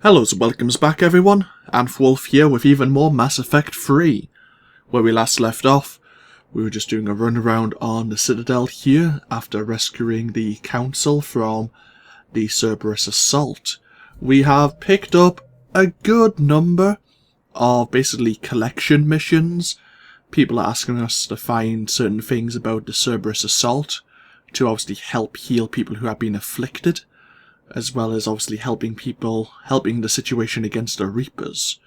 Hello and welcomes back everyone, AnthWolf here with even more Mass Effect 3. Where we last left off, we were just doing a run around on the Citadel here after rescuing the Council from the Cerberus assault. We have picked up a good number of basically collection missions. People are asking us to find certain things about the Cerberus assault to obviously help heal people who have been afflicted, as well as obviously helping the situation against the Reapers.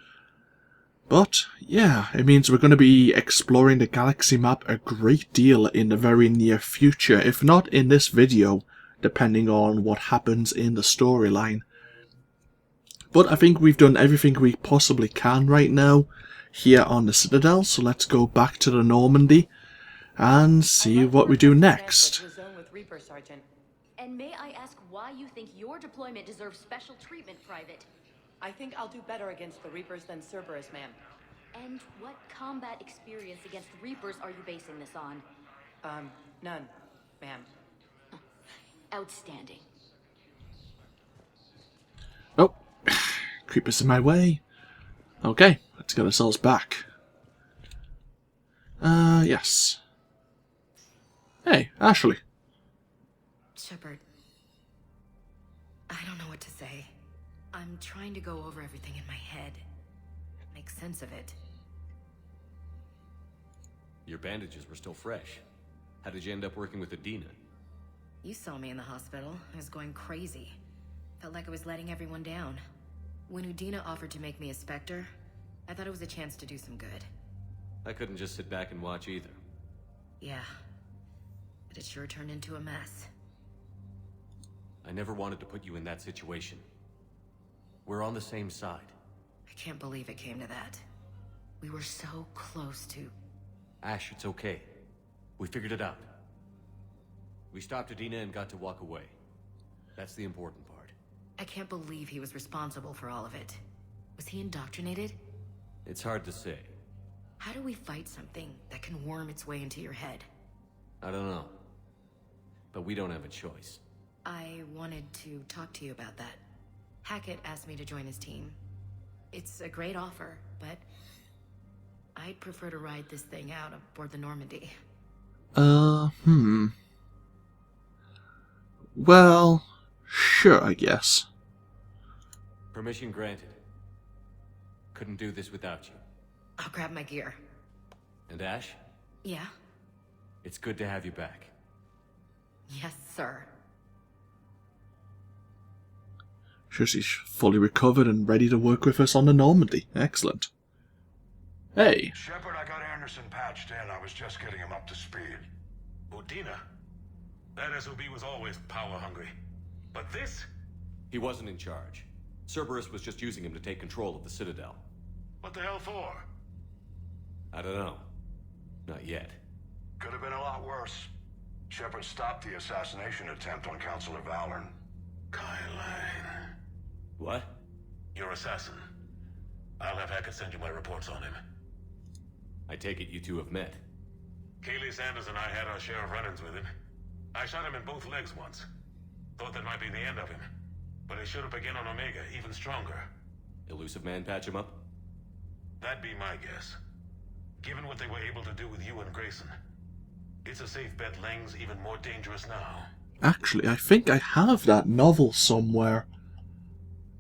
But, yeah, it means we're going to be exploring the galaxy map a great deal in the very near future, if not in this video, depending on what happens in the storyline. But I think we've done everything we possibly can right now here on the Citadel, so let's go back to the Normandy and see what we do next. And may I ask why you think your deployment deserves special treatment, Private? I think I'll do better against the Reapers than Cerberus, ma'am. And what combat experience against Reapers are you basing this on? None, ma'am. Outstanding. Oh, creepers in my way. Okay, let's get ourselves back. Yes. Hey, Ashley. Shepard, I don't know what to say. I'm trying to go over everything in my head. Make sense of it. Your bandages were still fresh. How did you end up working with Adina? You saw me in the hospital. I was going crazy. Felt like I was letting everyone down. When Udina offered to make me a Spectre, I thought it was a chance to do some good. I couldn't just sit back and watch either. Yeah. But it sure turned into a mess. I never wanted to put you in that situation. We're on the same side. I can't believe it came to that. We were so close to... Ash, it's okay. We figured it out. We stopped Adina and got to walk away. That's the important part. I can't believe he was responsible for all of it. Was he indoctrinated? It's hard to say. How do we fight something that can worm its way into your head? I don't know. But we don't have a choice. I wanted to talk to you about that. Hackett asked me to join his team. It's a great offer, but I'd prefer to ride this thing out aboard the Normandy. Well, sure, I guess. Permission granted. Couldn't do this without you. I'll grab my gear. And Ash? Yeah? It's good to have you back. Yes, sir. Sure, she's fully recovered and ready to work with us on the Normandy. Excellent. Hey. Shepard, I got Anderson patched in. I was just getting him up to speed. Udina? That SOB was always power-hungry. But this? He wasn't in charge. Cerberus was just using him to take control of the Citadel. What the hell for? I don't know. Not yet. Could have been a lot worse. Shepard stopped the assassination attempt on Counselor Valorn. Kylan. What? Your assassin. I'll have Hackett send you my reports on him. I take it you two have met. Kaylee Sanders and I had our share of run-ins with him. I shot him in both legs once. Thought that might be the end of him. But he showed up again on Omega, even stronger. Elusive Man patch him up? That'd be my guess. Given what they were able to do with you and Grayson. It's a safe bet Lang's even more dangerous now. Actually, I think I have that novel somewhere.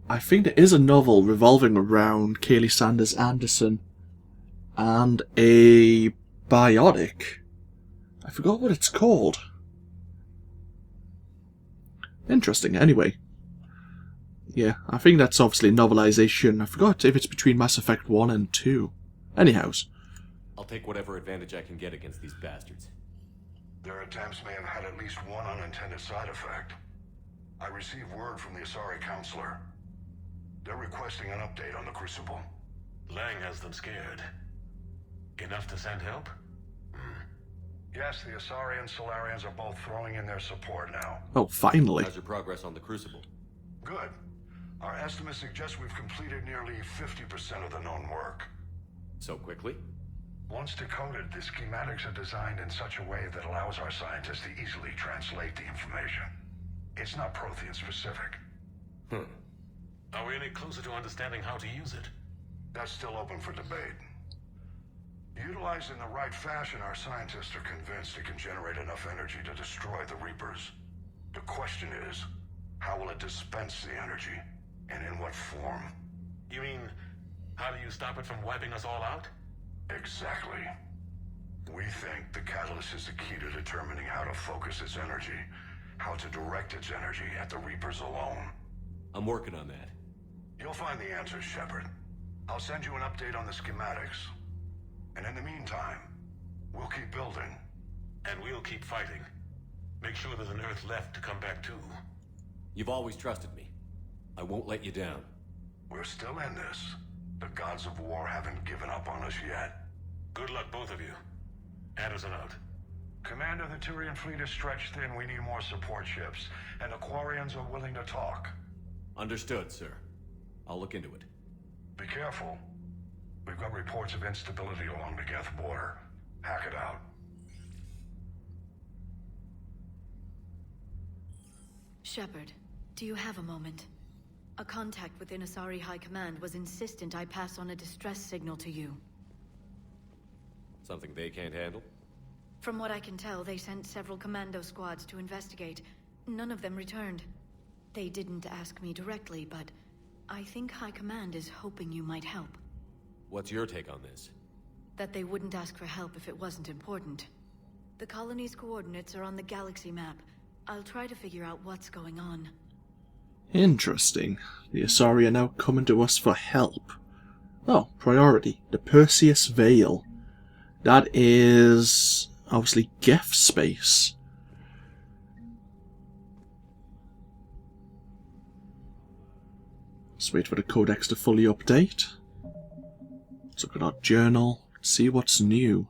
I think there is a novel revolving around Kaylee Sanders Anderson and a biotic. I forgot what it's called. Interesting, anyway. Yeah, I think that's obviously a novelization. I forgot if it's between Mass Effect 1 and 2. Anyhows. I'll take whatever advantage I can get against these bastards. Their attempts may have had at least one unintended side effect. I received word from the Asari Counselor. They're requesting an update on the Crucible. Lang has them scared. Enough to send help? Yes, the Asari and Solarians are both throwing in their support now. Oh, finally. How's your progress on the Crucible? Good. Our estimates suggest we've completed nearly 50% of the known work. So quickly? Once decoded, the schematics are designed in such a way that allows our scientists to easily translate the information. It's not Prothean specific. Are we any closer to understanding how to use it? That's still open for debate. Utilized in the right fashion, our scientists are convinced it can generate enough energy to destroy the Reapers. The question is, how will it dispense the energy, and in what form? You mean, how do you stop it from wiping us all out? Exactly. We think the catalyst is the key to determining how to focus its energy, how to direct its energy at the Reapers alone. I'm working on that. You'll find the answers, Shepard. I'll send you an update on the schematics. And in the meantime, we'll keep building. And we'll keep fighting. Make sure there's an Earth left to come back to. You've always trusted me. I won't let you down. We're still in this. The gods of war haven't given up on us yet. Good luck, both of you. Anderson out. Commander, the Turian fleet is stretched thin. We need more support ships. And the Quarians are willing to talk. Understood, sir. I'll look into it. Be careful. We've got reports of instability along the Geth border. Hack it out. Shepard, do you have a moment? A contact within Asari High Command was insistent I pass on a distress signal to you. Something they can't handle? From what I can tell, they sent several commando squads to investigate. None of them returned. They didn't ask me directly, but I think High Command is hoping you might help. What's your take on this? That they wouldn't ask for help if it wasn't important. The colony's coordinates are on the galaxy map. I'll try to figure out what's going on. Interesting. The Asari are now coming to us for help. Oh, priority. The Perseus Veil. That is obviously Geth space. Let's wait for the codex to fully update. Let's look at our journal, see what's new.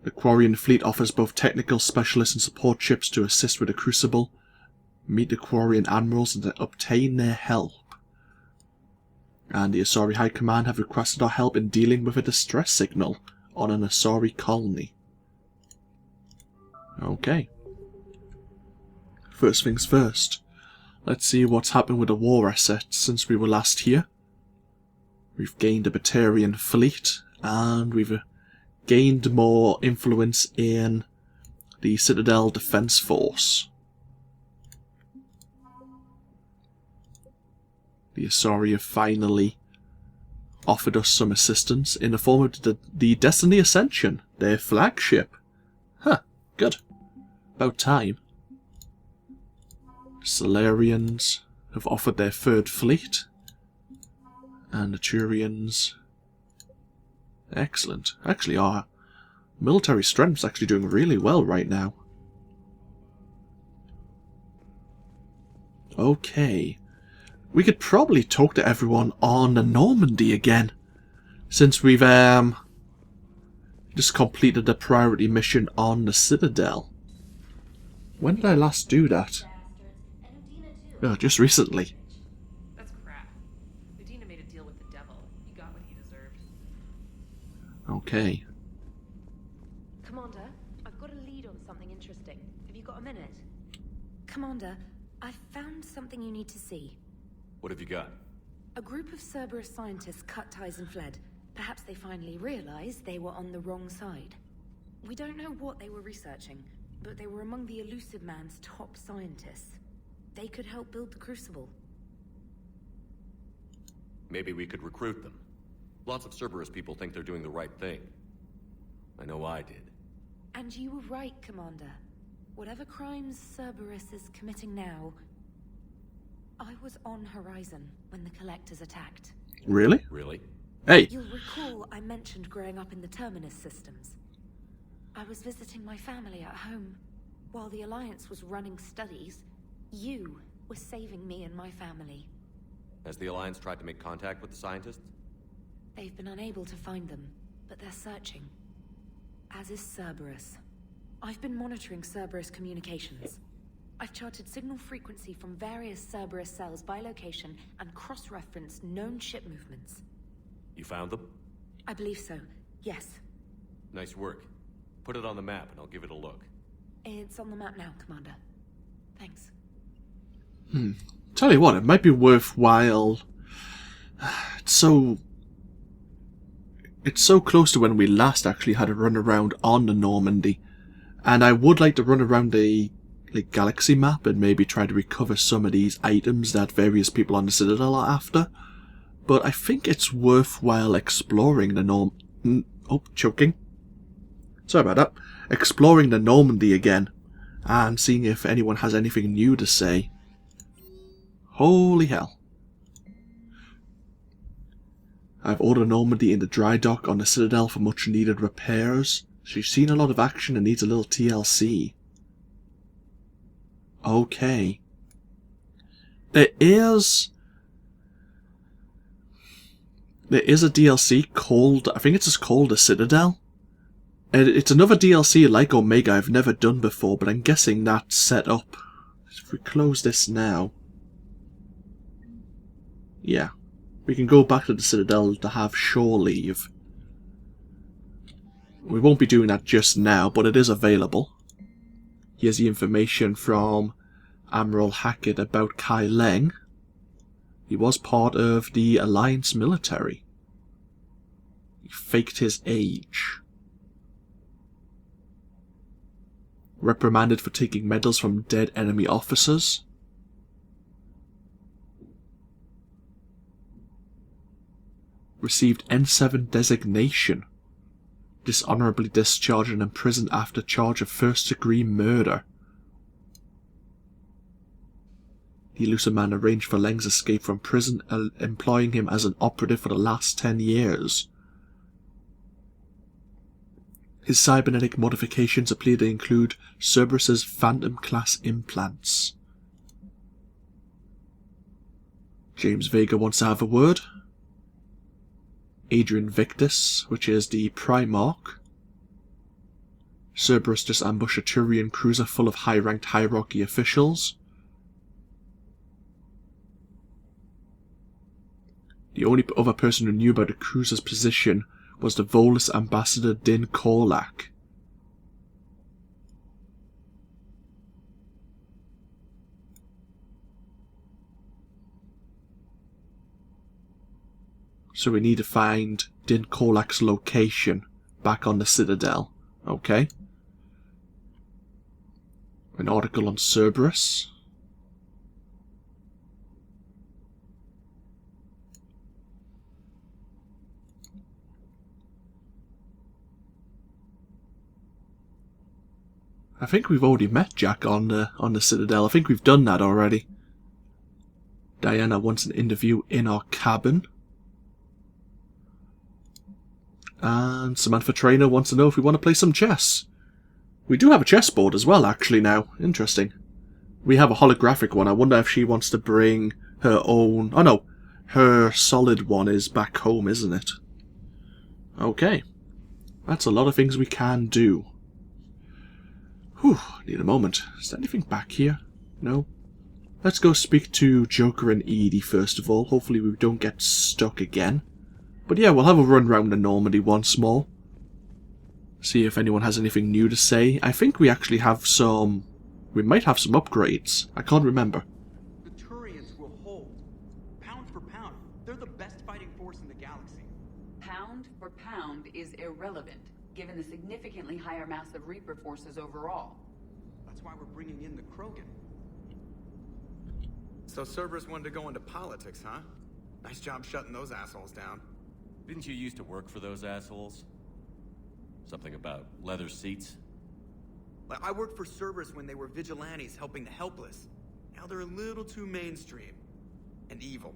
The Quarian fleet offers both technical specialists and support ships to assist with the Crucible. Meet the Quarian admirals and obtain their help. And the Asari High Command have requested our help in dealing with a distress signal on an Asari colony. Okay. First things first. Let's see what's happened with the war assets since we were last here. We've gained a Batarian fleet, and we've gained more influence in the Citadel Defense Force. The Asari have finally offered us some assistance in the form of the Destiny Ascension, their flagship. Huh, good. About time. Solarians have offered their third fleet. And the Turians. Excellent. Actually, our military strength's actually doing really well right now. Okay. We could probably talk to everyone on the Normandy again, since we've just completed the priority mission on the Citadel. When did I last do that? Oh, just recently. That's crap. Udina made a deal with the devil. He got what he deserved. Okay. Commander, I've got a lead on something interesting. Have you got a minute? Commander, I've found something you need to see. What have you got? A group of Cerberus scientists cut ties and fled. Perhaps they finally realized they were on the wrong side. We don't know what they were researching, but they were among the Elusive Man's top scientists. They could help build the Crucible. Maybe we could recruit them. Lots of Cerberus people think they're doing the right thing. I know I did. And you were right, Commander. Whatever crimes Cerberus is committing now, I was on Horizon when the Collectors attacked. Really? Really? Hey! You'll recall I mentioned growing up in the Terminus systems. I was visiting my family at home. While the Alliance was running studies, you were saving me and my family. Has the Alliance tried to make contact with the scientists? They've been unable to find them, but they're searching. As is Cerberus. I've been monitoring Cerberus communications. I've charted signal frequency from various Cerberus cells by location and cross-referenced known ship movements. You found them? I believe so, yes. Nice work. Put it on the map and I'll give it a look. It's on the map now, Commander. Thanks. Tell you what, it might be worthwhile. It's so close to when we last actually had a run around on the Normandy, and I would like to run around the galaxy map and maybe try to recover some of these items that various people on the Citadel are after. But I think it's worthwhile exploring the choking. Sorry about that. Exploring the Normandy again and seeing if anyone has anything new to say. Holy hell. I've ordered Normandy in the dry dock on the Citadel for much needed repairs. She's seen a lot of action and needs a little TLC. Okay. There is a DLC called, I think it's just called the Citadel. It's another DLC like Omega I've never done before, but I'm guessing that's set up. If we close this now. Yeah. We can go back to the Citadel to have shore leave. We won't be doing that just now, but it is available. Here's the information from Admiral Hackett about Kai Leng. He was part of the Alliance military. He faked his age. Reprimanded for taking medals from dead enemy officers. Received N7 designation. Dishonorably discharged and imprisoned after charge of first-degree murder. The elusive man arranged for Leng's escape from prison, employing him as an operative for the last 10 years. His cybernetic modifications appear to include Cerberus's Phantom-class implants. James Vega wants to have a word. Adrian Victus, which is the Primarch. Cerberus just ambushed a Turian cruiser full of high-ranked hierarchy officials. The only other person who knew about the cruiser's position was the Volus ambassador Din Korlak. So we need to find Din Korlak's location back on the Citadel. Okay. An article on Cerberus. I think we've already met Jack on the Citadel. I think we've done that already. Diana wants an interview in our cabin. And Samantha Trainer wants to know if we want to play some chess. We do have a chessboard as well, actually, now. Interesting. We have a holographic one. I wonder if she wants to bring her own... Oh, no. Her solid one is back home, isn't it? Okay. That's a lot of things we can do. Whew. Need a moment. Is there anything back here? No? Let's go speak to Joker and Edie first of all. Hopefully we don't get stuck again. But yeah, we'll have a run round the Normandy once more. See if anyone has anything new to say. I think we actually have some... We might have some upgrades. I can't remember. The Turians will hold. Pound for pound, they're the best fighting force in the galaxy. Pound for pound is irrelevant, given the significantly higher mass of Reaper forces overall. That's why we're bringing in the Krogan. So Cerberus wanted to go into politics, huh? Nice job shutting those assholes down. Didn't you used to work for those assholes? Something about leather seats? I worked for Cerberus when they were vigilantes helping the helpless. Now they're a little too mainstream. And evil.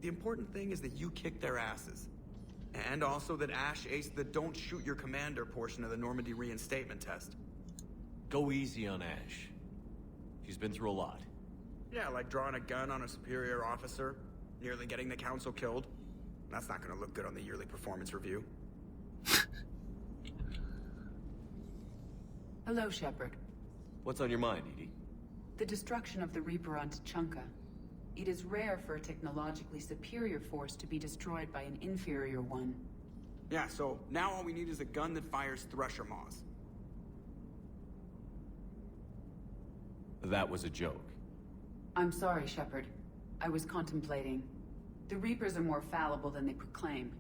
The important thing is that you kick their asses. And also that Ash aced the don't shoot your commander portion of the Normandy reinstatement test. Go easy on Ash. She's been through a lot. Yeah, like drawing a gun on a superior officer, nearly getting the council killed. That's not going to look good on the yearly performance review. Hello, Shepard. What's on your mind, Edie? The destruction of the Reaper on Tuchanka. It is rare for a technologically superior force to be destroyed by an inferior one. Yeah, so now all we need is a gun that fires Thresher Maws. That was a joke. I'm sorry, Shepard. I was contemplating. The Reapers are more fallible than they proclaim.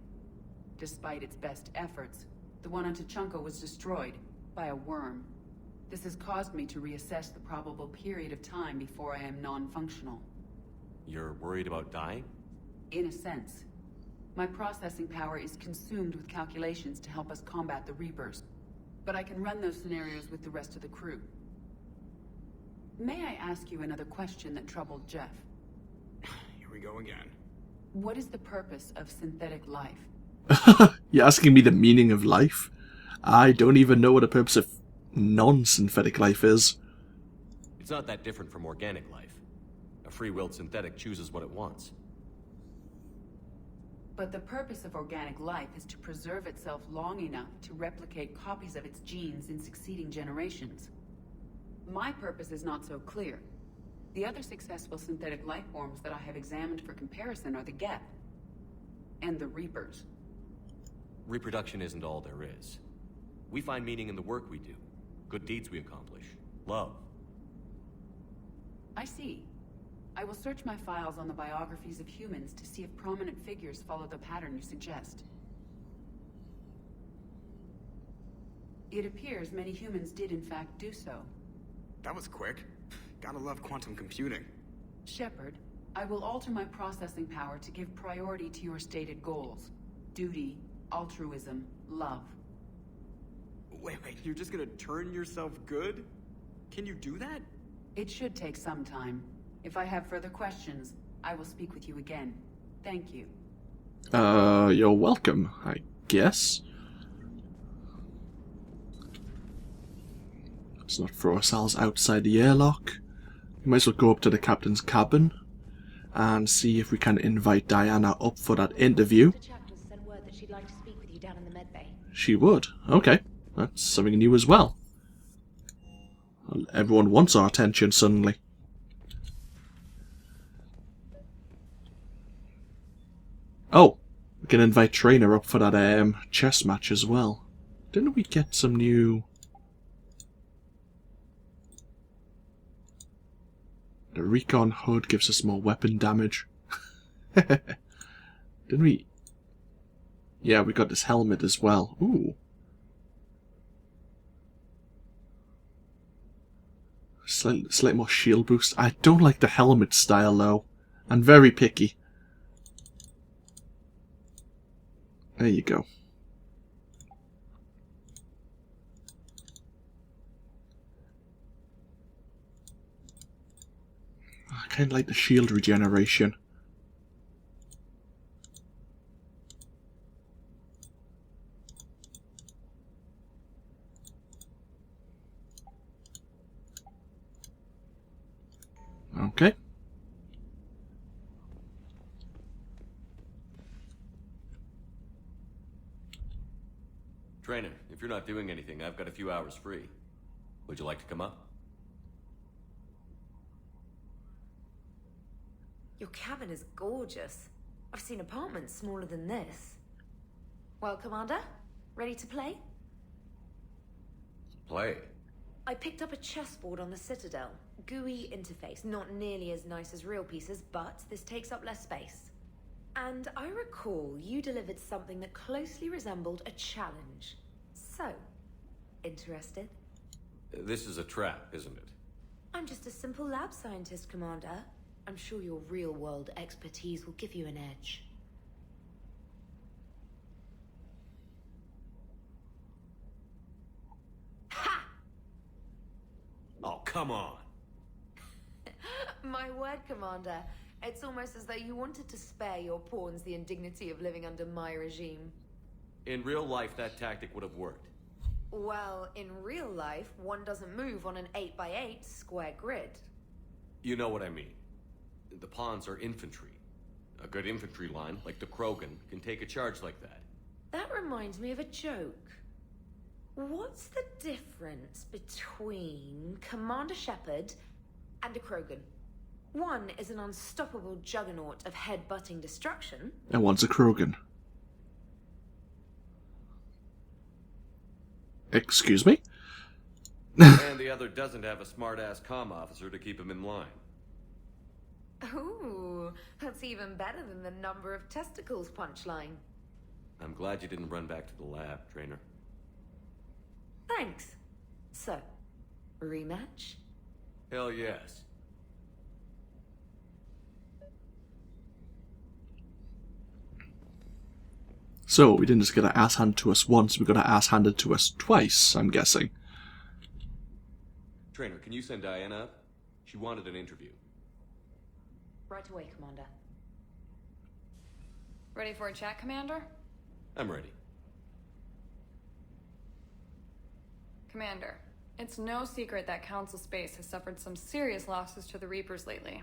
Despite its best efforts, the one on Tuchanka was destroyed by a worm. This has caused me to reassess the probable period of time before I am non-functional. You're worried about dying? In a sense. My processing power is consumed with calculations to help us combat the Reapers. But I can run those scenarios with the rest of the crew. May I ask you another question that troubled Jeff? Here we go again. What is the purpose of synthetic life? You're asking me the meaning of life? I don't even know what the purpose of non-synthetic life is. It's not that different from organic life. A free-willed synthetic chooses what it wants. But the purpose of organic life is to preserve itself long enough to replicate copies of its genes in succeeding generations. My purpose is not so clear. The other successful synthetic life forms that I have examined for comparison are the Geth and the Reapers. Reproduction isn't all there is. We find meaning in the work we do, good deeds we accomplish, love. I see. I will search my files on the biographies of humans to see if prominent figures follow the pattern you suggest. It appears many humans did in fact do so. That was quick. Gotta love quantum computing. Shepard, I will alter my processing power to give priority to your stated goals. Duty, altruism, love. Wait, you're just gonna turn yourself good? Can you do that? It should take some time. If I have further questions, I will speak with you again. Thank you. You're welcome, I guess. Let's not throw ourselves outside the airlock. We might as well go up to the captain's cabin and see if we can invite Diana up for that interview. Sent word that she'd like to speak with you down in the med bay. She would. Okay. That's something new as well. Well, everyone wants our attention suddenly. Oh, we can invite Trainer up for that chess match as well. Didn't we get some new... The recon hood gives us more weapon damage. Didn't we? Yeah, we got this helmet as well. Ooh. Slightly more shield boost. I don't like the helmet style though. I'm very picky. There you go. I kind of like the shield regeneration. Okay. Trainer, if you're not doing anything, I've got a few hours free. Would you like to come up? Your cabin is gorgeous. I've seen apartments smaller than this. Well, Commander, ready to play? Play. I picked up a chessboard on the Citadel. GUI interface, not nearly as nice as real pieces, but this takes up less space. And I recall you delivered something that closely resembled a challenge. So, interested? This is a trap, isn't it? I'm just a simple lab scientist, Commander. I'm sure your real-world expertise will give you an edge. Ha! Oh, come on! My word, Commander. It's almost as though you wanted to spare your pawns the indignity of living under my regime. In real life, that tactic would have worked. Well, in real life, one doesn't move on an 8x8 square grid. You know what I mean. The pawns are infantry. A good infantry line, like the Krogan, can take a charge like that. That reminds me of a joke. What's the difference between Commander Shepard and a Krogan? One is an unstoppable juggernaut of head-butting destruction. And one's a Krogan. Excuse me? And the other doesn't have a smart-ass comm officer to keep him in line. Ooh, that's even better than the number of testicles punchline. I'm glad you didn't run back to the lab, Trainer. Thanks. So, rematch? Hell yes. So, we didn't just get our ass handed to us once, we got our ass handed to us twice, I'm guessing. Trainer, can you send Diana up? She wanted an interview. Right away, Commander. Ready for a chat, Commander? I'm ready. Commander, it's no secret that Council Space has suffered some serious losses to the Reapers lately.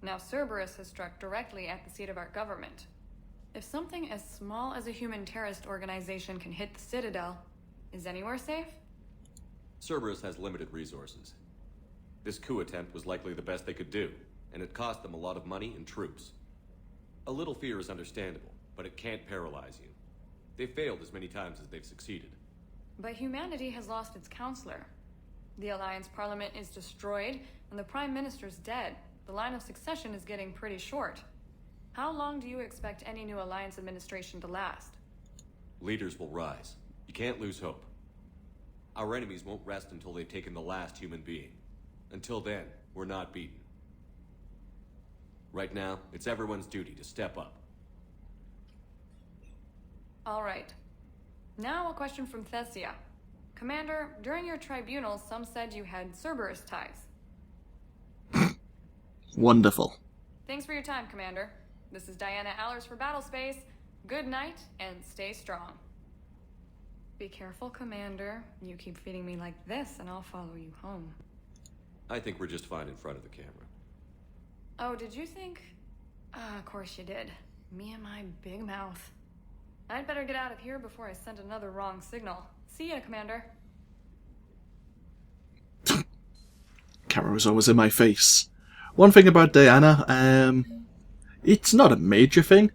Now Cerberus has struck directly at the seat of our government. If something as small as a human terrorist organization can hit the Citadel, is anywhere safe? Cerberus has limited resources. This coup attempt was likely the best they could do, and it cost them a lot of money and troops. A little fear is understandable, but it can't paralyze you. They've failed as many times as they've succeeded. But humanity has lost its counselor. The Alliance Parliament is destroyed, and the Prime Minister's dead. The line of succession is getting pretty short. How long do you expect any new Alliance administration to last? Leaders will rise. You can't lose hope. Our enemies won't rest until they've taken the last human being. Until then, we're not beaten. Right now, it's everyone's duty to step up. All right. Now a question from Thessia. Commander, during your tribunal, some said you had Cerberus ties. Wonderful. Thanks for your time, Commander. This is Diana Allers for Battlespace. Good night, and stay strong. Be careful, Commander. You keep feeding me like this, and I'll follow you home. I think we're just fine in front of the camera. Oh, did you think? Of course you did. Me and my big mouth. I'd better get out of here before I send another wrong signal. See ya, Commander. Camera was always in my face. One thing about Diana, it's not a major thing,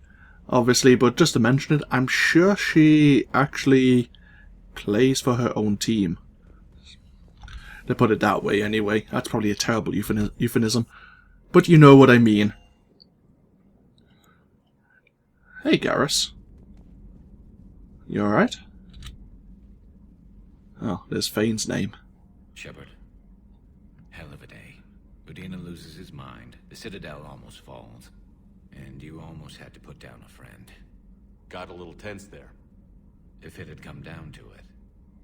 obviously, but just to mention it, I'm sure she actually plays for her own team. To put it that way, anyway. That's probably a terrible euphemism. But you know what I mean. Hey, Garrus. You alright? Oh, there's Fane's name. Shepard. Hell of a day. Udina loses his mind, the Citadel almost falls, and you almost had to put down a friend. Got a little tense there. If it had come down to it,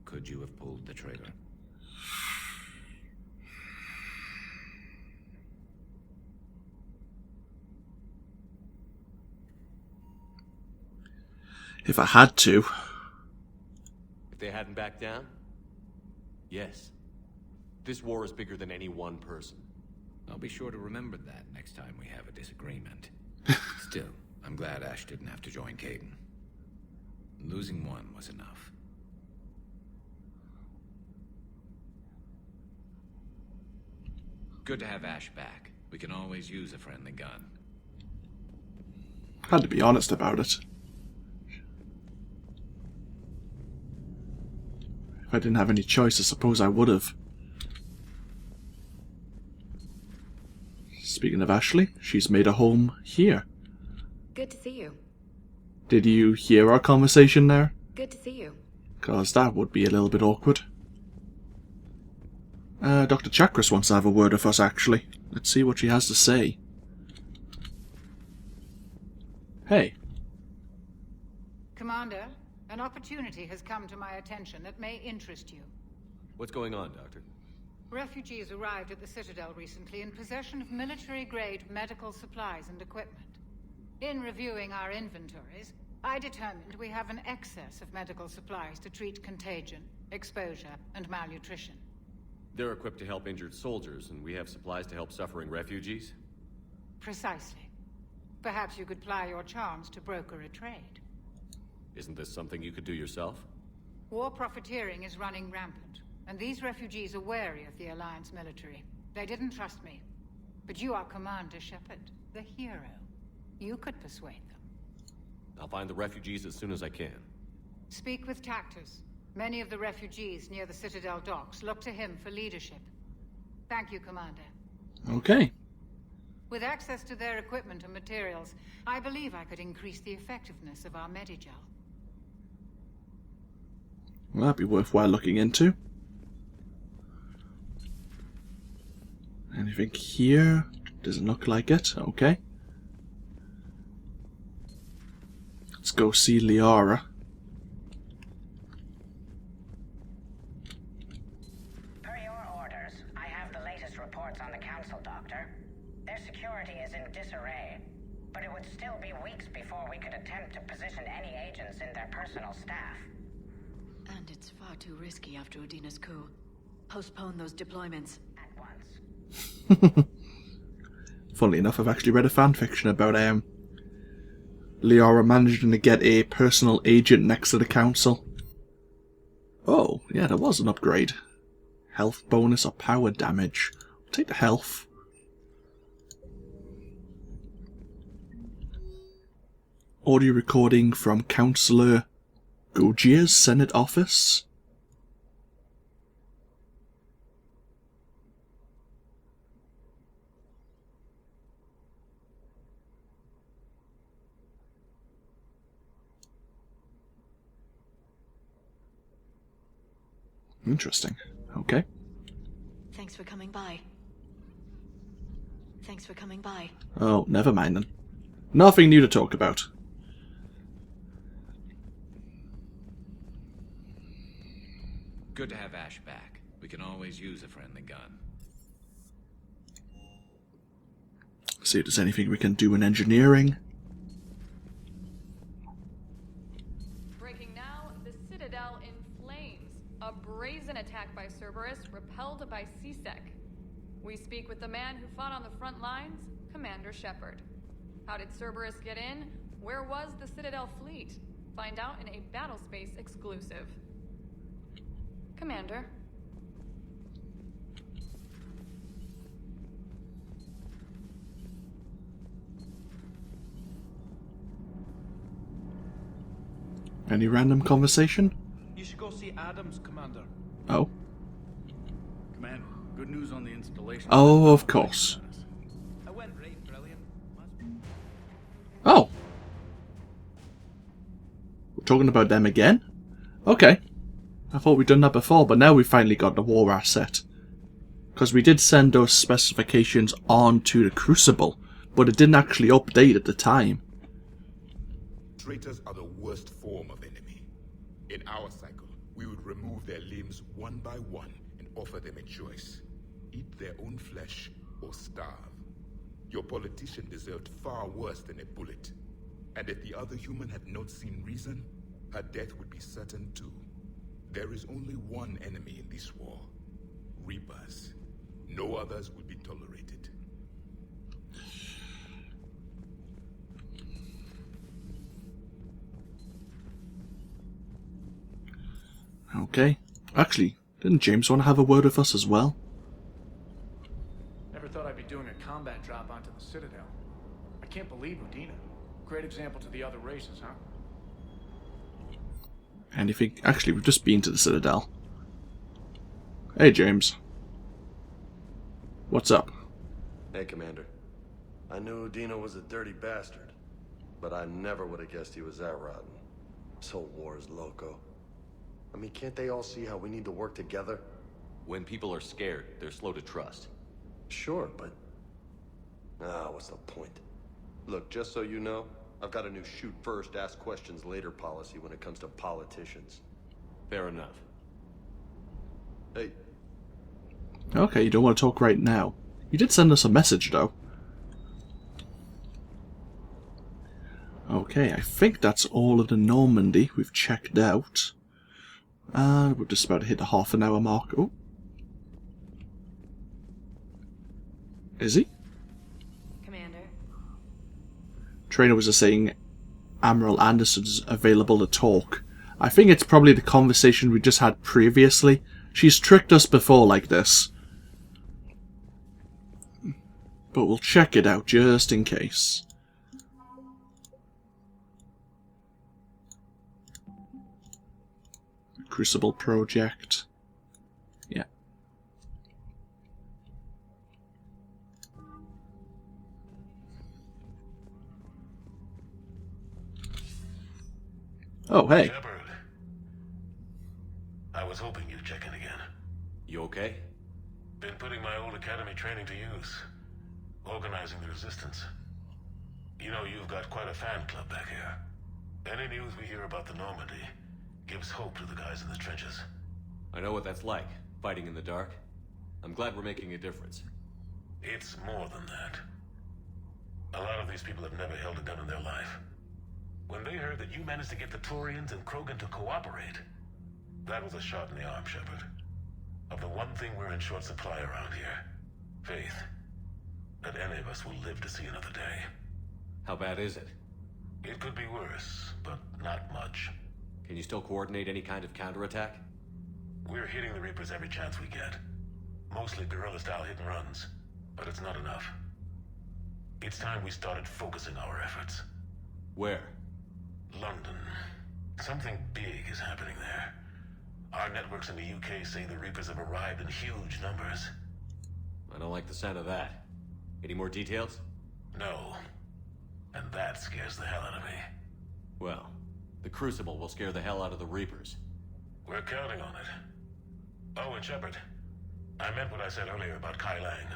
could you have pulled the trigger? If I had to. If they hadn't backed down? Yes. This war is bigger than any one person. I'll be sure to remember that next time we have a disagreement. Still, I'm glad Ash didn't have to join Caden. Losing one was enough. Good to have Ash back. We can always use a friendly gun. Had to be honest about it. If I didn't have any choice, I suppose I would have. Speaking of Ashley, she's made a home here. Good to see you. Did you hear our conversation there? Good to see you. Because that would be a little bit awkward. Dr. Chakras wants to have a word with us, actually. Let's see what she has to say. Hey. Commander, an opportunity has come to my attention that may interest you. What's going on, Doctor? Refugees arrived at the Citadel recently in possession of military-grade medical supplies and equipment. In reviewing our inventories, I determined we have an excess of medical supplies to treat contagion, exposure, and malnutrition. They're equipped to help injured soldiers, and we have supplies to help suffering refugees? Precisely. Perhaps you could ply your charms to broker a trade. Isn't this something you could do yourself? War profiteering is running rampant, and these refugees are wary of the Alliance military. They didn't trust me. But you are Commander Shepard, the hero. You could persuade them. I'll find the refugees as soon as I can. Speak with Tactus. Many of the refugees near the Citadel docks look to him for leadership. Thank you, Commander. Okay. With access to their equipment and materials, I believe I could increase the effectiveness of our Medigel. Well, that'd be worthwhile looking into. Anything here? Doesn't look like it. Okay. Let's go see Liara. Per your orders, I have the latest reports on the Council, Doctor. Their security is in disarray, but it would still be weeks before we could attempt to position any agents in their personal staff. And it's far too risky after Udina's coup. Postpone those deployments. At once. Funnily enough, I've actually read a fanfiction about Liara managing to get a personal agent next to the Council. Oh, yeah, there was an upgrade. Health bonus or power damage. I'll take the health. Audio recording from Councillor Gojir's Senate office. Interesting. Okay. Thanks for coming by. Thanks for coming by. Oh, never mind then. Nothing new to talk about. Good to have Ash back. We can always use a friendly gun. See if there's anything we can do in engineering. Breaking now, the Citadel in flames. A brazen attack by Cerberus, repelled by CSEC. We speak with the man who fought on the front lines, Commander Shepard. How did Cerberus get in? Where was the Citadel fleet? Find out in a Battlespace exclusive. Commander. Any random conversation? You should go see Adams, Commander. Oh. Commander, good news on the installation. Oh, of course. I went right brilliant. Oh. We're talking about them again? Okay. I thought we'd done that before, but now we've finally got the war asset. Because we did send those specifications on to the Crucible, but it didn't actually update at the time. Traitors are the worst form of enemy. In our cycle, we would remove their limbs one by one and offer them a choice. Eat their own flesh or starve. Your politician deserved far worse than a bullet. And if the other human had not seen reason, her death would be certain too. There is only one enemy in this war. Reapers. No others will be tolerated. Okay. Actually, didn't James want to have a word with us as well? Never thought I'd be doing a combat drop onto the Citadel. I can't believe Udina. Great example to the other races, huh? Anything? Actually, we've just been to the Citadel. Hey, James. What's up? Hey, Commander. I knew Udina was a dirty bastard, but I never would have guessed he was that rotten. This whole war is loco. I mean, can't they all see how we need to work together? When people are scared, they're slow to trust. Sure, but... what's the point? Look, just so you know, I've got a new shoot first, ask questions later policy when it comes to politicians. Fair enough. Hey. Okay, you don't want to talk right now. You did send us a message, though. Okay, I think that's all of the Normandy we've checked out. And we're just about to hit the half-an-hour mark. Oh. Is he? Commander. Trainer was just saying Admiral Anderson's available to talk. I think it's probably the conversation we just had previously. She's tricked us before like this. But we'll check it out just in case. Crucible project. Yeah. Oh, hey. Shepard. I was hoping you'd check in again. You okay? Been putting my old academy training to use. Organizing the resistance. You know, you've got quite a fan club back here. Any news we hear about the Normandy gives hope to the guys in the trenches. I know what that's like, fighting in the dark. I'm glad we're making a difference. It's more than that. A lot of these people have never held a gun in their life. When they heard that you managed to get the Turians and Krogan to cooperate, that was a shot in the arm, Shepard. Of the one thing we're in short supply around here, faith. That any of us will live to see another day. How bad is it? It could be worse, but not much. Can you still coordinate any kind of counterattack? We're hitting the Reapers every chance we get. Mostly guerrilla-style hit-and-runs, but it's not enough. It's time we started focusing our efforts. Where? London. Something big is happening there. Our networks in the UK say the Reapers have arrived in huge numbers. I don't like the sound of that. Any more details? No. And that scares the hell out of me. Well, the Crucible will scare the hell out of the Reapers. We're counting on it. Oh, and Shepard, I meant what I said earlier about Kai Lang.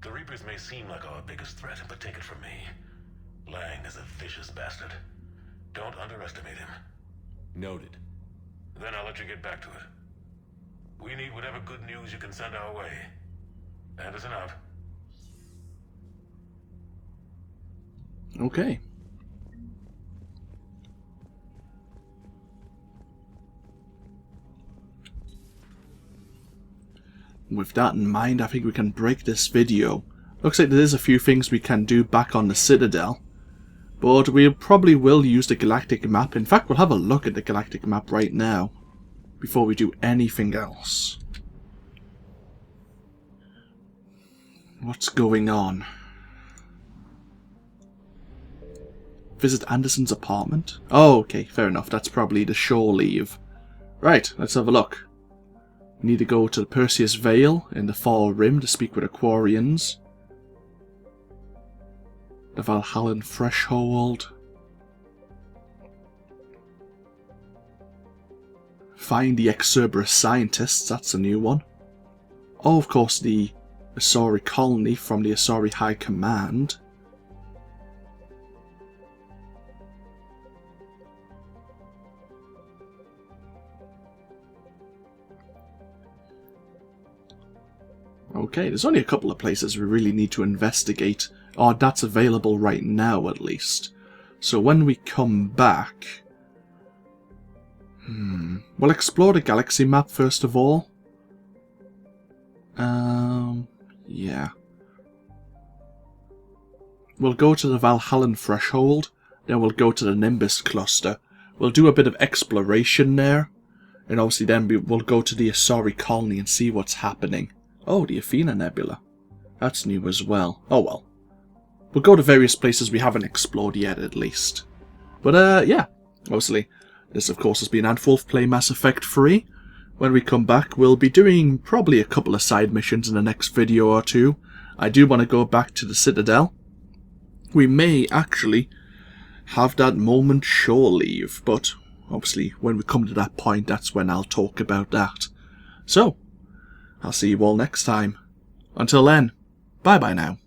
The Reapers may seem like our biggest threat, but take it from me. Lang is a vicious bastard. Don't underestimate him. Noted. Then I'll let you get back to it. We need whatever good news you can send our way. Anderson out. Okay. With that in mind, I think we can break this video. Looks like there's a few things we can do back on the Citadel. But we probably will use the galactic map. In fact, we'll have a look at the galactic map right now. Before we do anything else. What's going on? Visit Anderson's apartment? Oh, okay, fair enough. That's probably the shore leave. Right, let's have a look. We need to go to the Perseus Vale in the Far Rim to speak with Aquarians. The Valhallan Threshold. Find the ex-Cerberus scientists, that's a new one. Oh, of course, the Asari colony from the Asari High Command. Okay, there's only a couple of places we really need to investigate. Or that's available right now, at least. So when we come back... we'll explore the galaxy map first of all. Yeah. We'll go to the Valhallan Threshold, then we'll go to the Nimbus Cluster. We'll do a bit of exploration there, and obviously then we'll go to the Asari colony and see what's happening. Oh, the Athena Nebula. That's new as well. Oh well. We'll go to various places we haven't explored yet, at least. But, yeah. Obviously, this, of course, has been AnthWolf Play Mass Effect 3. When we come back, we'll be doing probably a couple of side missions in the next video or two. I do want to go back to the Citadel. We may actually have that moment shore leave, but obviously, when we come to that point, that's when I'll talk about that. So, I'll see you all next time. Until then, bye-bye now.